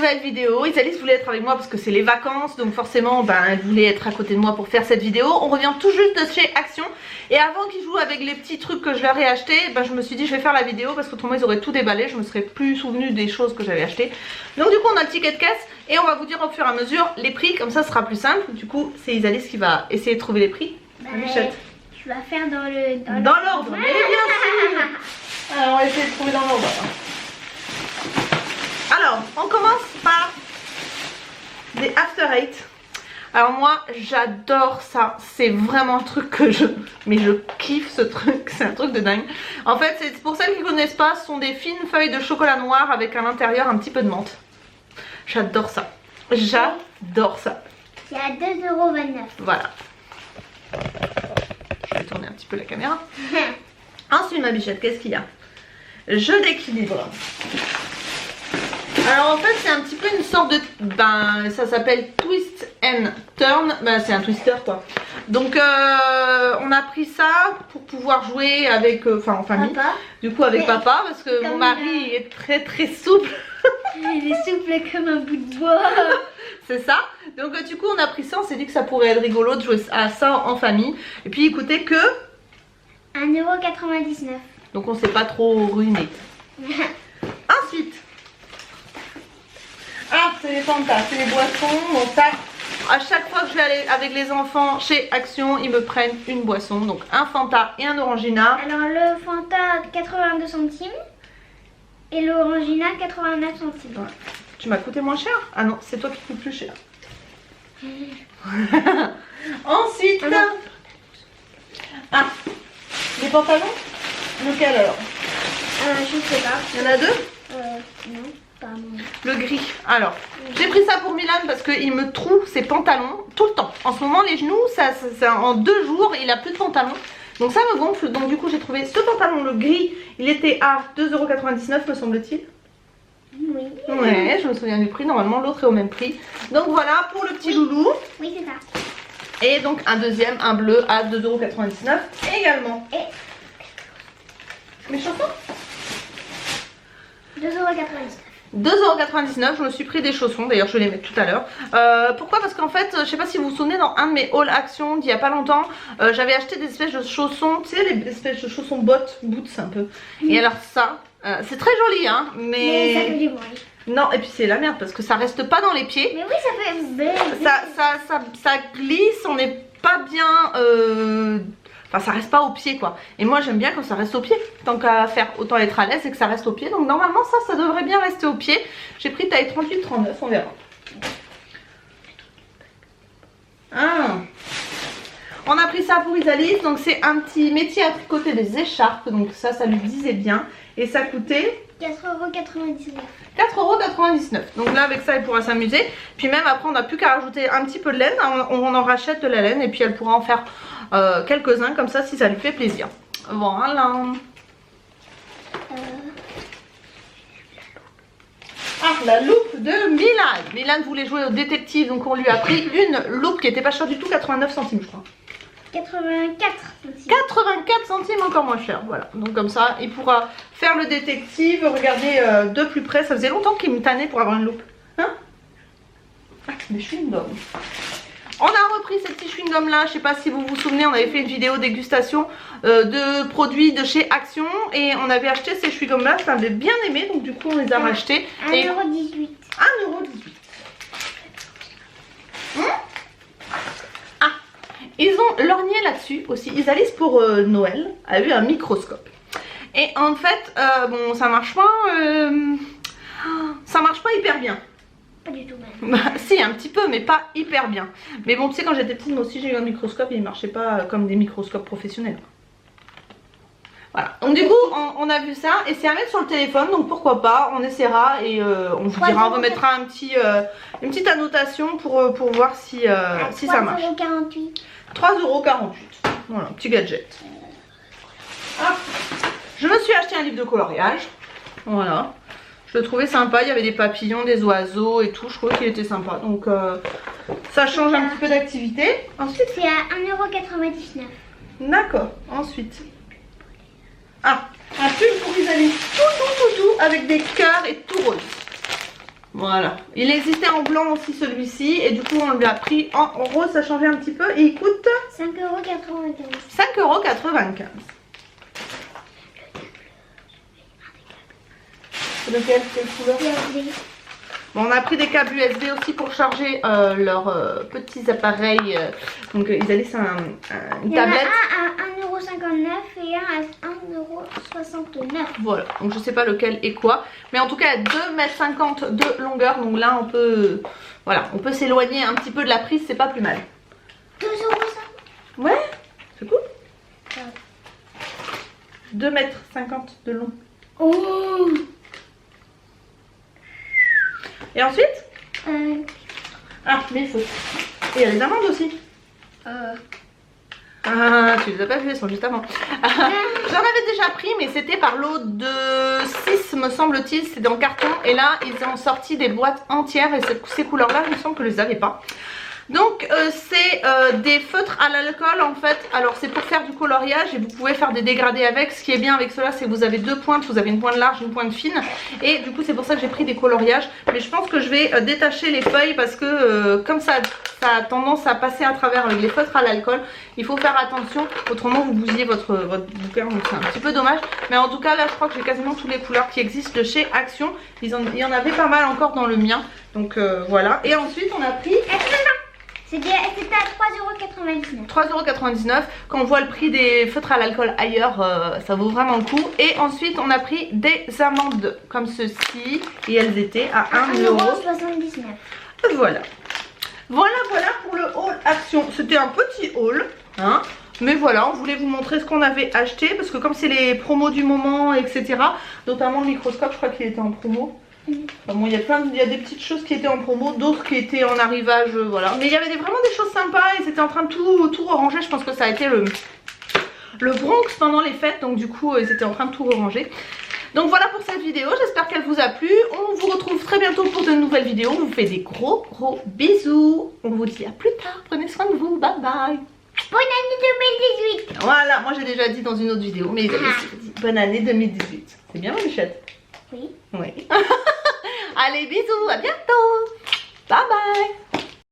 nouvelle vidéo. Isalis voulait être avec moi parce que c'est les vacances, donc forcément elle voulait être à côté de moi pour faire cette vidéo. On revient tout juste de chez Action et avant qu'ils jouent avec les petits trucs que je leur ai achetés, je me suis dit je vais faire la vidéo parce qu'autrement ils auraient tout déballé, je me serais plus souvenu des choses que j'avais achetées. Donc du coup on a le ticket de caisse et on va vous dire au fur et à mesure les prix, comme ça ce sera plus simple. Du coup c'est Isalis qui va essayer de trouver les prix. Michette. Je vais faire dans l'ordre, mais bien sûr. Alors on va essayer de trouver dans l'ordre. Alors, on commence par des After Eight. Alors moi, j'adore ça. C'est vraiment un truc que je kiffe ce truc. C'est un truc de dingue. En fait, c'est pour celles qui ne connaissent pas, ce sont des fines feuilles de chocolat noir avec à l'intérieur un petit peu de menthe. J'adore ça. J'adore ça. C'est à 2,29 €. Voilà. Je vais tourner un petit peu la caméra. Ensuite, ma bichette, qu'est-ce qu'il y a? Jeu d'équilibre. Alors en fait c'est un petit peu une sorte de... ça s'appelle Twist and Turn. C'est un twister quoi. Donc on a pris ça pour pouvoir jouer avec... en famille. Papa. Du coup avec papa parce que mon mari est très très souple. Il est souple comme un bout de bois. C'est ça. Donc du coup on a pris ça, on s'est dit que ça pourrait être rigolo de jouer à ça en famille. Et puis il coûtait que... 1,99 €. Donc on s'est pas trop ruiné. Ensuite... Ah, c'est les Fanta, c'est les boissons. Donc ça, à chaque fois que je vais aller avec les enfants chez Action, ils me prennent une boisson. Donc un Fanta et un Orangina. Alors le Fanta 82 centimes et l'Orangina 89 centimes. Ouais. Tu m'as coûté moins cher? Ah non, c'est toi qui coûte plus cher. Ensuite, les pantalons. Lequel alors? Je sais pas. Il y en a deux? Non. Le gris. Alors, j'ai pris ça pour Milan parce qu'il me trouve ses pantalons tout le temps. En ce moment, les genoux, en 2 jours, il a plus de pantalons. Donc ça me gonfle. Donc du coup, j'ai trouvé ce pantalon, le gris. Il était à 2,99 € me semble-t-il. Oui. Ouais, je me souviens du prix. Normalement, l'autre est au même prix. Donc voilà pour le petit loulou. Oui, c'est ça. Et donc un deuxième, un bleu à 2,99 € également. Et mes chaussons 2,99 €. 2,99 €, je me suis pris des chaussons, d'ailleurs je vais les mettre tout à l'heure. Pourquoi? Parce qu'en fait, je sais pas si vous vous souvenez, dans un de mes haul Action d'il y a pas longtemps, j'avais acheté des espèces de chaussons, tu sais, les espèces de chaussons boots un peu. Et alors ça, c'est très joli hein, mais ça fait du bruit. Non, et puis c'est la merde parce que ça reste pas dans les pieds. Mais oui, ça fait... Ça glisse, on n'est pas bien... Enfin ça reste pas au pied quoi. Et moi j'aime bien quand ça reste au pied. Tant qu'à faire, autant être à l'aise et que ça reste au pied. Donc normalement ça devrait bien rester au pied. J'ai pris taille 38-39, on verra. On a pris ça pour Isalis. Donc c'est un petit métier à tricoter des écharpes. Donc ça lui disait bien. Et ça coûtait 4,99 €. 4,99 €. Donc là avec ça elle pourra s'amuser. Puis même après on n'a plus qu'à rajouter un petit peu de laine. On en rachète de la laine et puis elle pourra en faire quelques-uns comme ça si ça lui fait plaisir. Voilà. La loupe de Milan. Milan voulait jouer au détective donc on lui a pris une loupe qui était pas chère du tout, 89 centimes je crois. 84 centimes. 84 centimes, encore moins cher. Voilà, donc comme ça il pourra faire le détective, regarder de plus près. Ça faisait longtemps qu'il me tannait pour avoir une loupe. Hein? Des chewing-gums. On a repris ces petits chewing-gums là, je sais pas si vous vous souvenez, on avait fait une vidéo dégustation de produits de chez Action et on avait acheté ces chewing-gums là, ça avait bien aimé donc du coup on les a rachetés. 1,18 €. 1,18 €. Ils ont lorgné là-dessus aussi. Isalis pour Noël a eu un microscope. Et en fait, bon ça marche pas hyper bien. Pas du tout même. Si un petit peu mais pas hyper bien. Mais bon tu sais quand j'étais petite moi aussi j'ai eu un microscope et il marchait pas comme des microscopes professionnels. Voilà, donc du coup on a vu ça et c'est à mettre sur le téléphone donc pourquoi pas, on essaiera et on vous dira, on remettra une petite annotation pour voir si ça marche. 3,48 €. 3,48 €. Voilà, petit gadget. Je me suis acheté un livre de coloriage. Voilà. Je le trouvais sympa, il y avait des papillons, des oiseaux et tout, je trouvais qu'il était sympa. Donc ça change un petit peu d'activité. Ensuite c'est à 1,99 €. D'accord, ensuite. Un pull pour Isalis tout avec des cœurs et tout rose. Voilà. Il existait en blanc aussi celui-ci. Et du coup on lui a pris en rose, ça changeait un petit peu. Et il coûte 5,95 €. 5,95 €. C'est lequel? Quelle couleur? Bon, on a pris des câbles USB aussi pour charger leurs petits appareils. Donc ils allaient sur une Il y en a tablette. un à 1,59 € et un à 1,69 €. Voilà, donc je sais pas lequel est quoi. Mais en tout cas 2,50 m de longueur. Donc là on peut, voilà, on peut s'éloigner un petit peu de la prise, c'est pas plus mal. 2,50 €. Ouais, c'est cool. 2,50 m de long. Oh. Et ensuite ah, mais il faut. Et il y a les amandes aussi. Ah, tu les as pas vues, elles sont juste avant. J'en avais déjà pris, mais c'était par lot de 6, me semble-t-il. C'était en carton. Et là, ils ont sorti des boîtes entières. Et ces couleurs-là, il me semble que je les avais pas. Donc, c'est des feutres à l'alcool en fait. Alors, c'est pour faire du coloriage et vous pouvez faire des dégradés avec. Ce qui est bien avec cela, c'est que vous avez deux pointes. Vous avez une pointe large, une pointe fine. Et du coup, c'est pour ça que j'ai pris des coloriages. Mais je pense que je vais détacher les feuilles parce que comme ça a tendance à passer à travers avec les feutres à l'alcool. Il faut faire attention. Autrement, vous bousillez votre bouquin. Donc, c'est un petit peu dommage. Mais en tout cas, là, je crois que j'ai quasiment toutes les couleurs qui existent de chez Action. Il y en avait pas mal encore dans le mien. Donc, voilà. Et ensuite, on a pris... C'était à 3,99 €. 3,99 €. Quand on voit le prix des feutres à l'alcool ailleurs, ça vaut vraiment le coup. Et ensuite, on a pris des amandes comme ceci. Et elles étaient à 1,79 €. Voilà. Voilà pour le haul Action. C'était un petit haul, hein. Mais voilà, on voulait vous montrer ce qu'on avait acheté. Parce que comme c'est les promos du moment, etc. Notamment le microscope, je crois qu'il était en promo. Enfin bon, il y a des petites choses qui étaient en promo, d'autres qui étaient en arrivage, voilà. Mais il y avait vraiment des choses sympas et c'était en train de tout ranger. Je pense que ça a été le Bronx pendant les fêtes, donc du coup ils étaient en train de tout ranger. Donc voilà pour cette vidéo, j'espère qu'elle vous a plu. On vous retrouve très bientôt pour de nouvelles vidéos. On vous fait des gros bisous. On vous dit à plus tard, prenez soin de vous, bye bye. Bonne année 2018. Voilà, moi j'ai déjà dit dans une autre vidéo, mais ils avaient dit bonne année 2018. C'est bien ma bichette? Oui. Oui. Allez, bisous, à bientôt. Bye bye.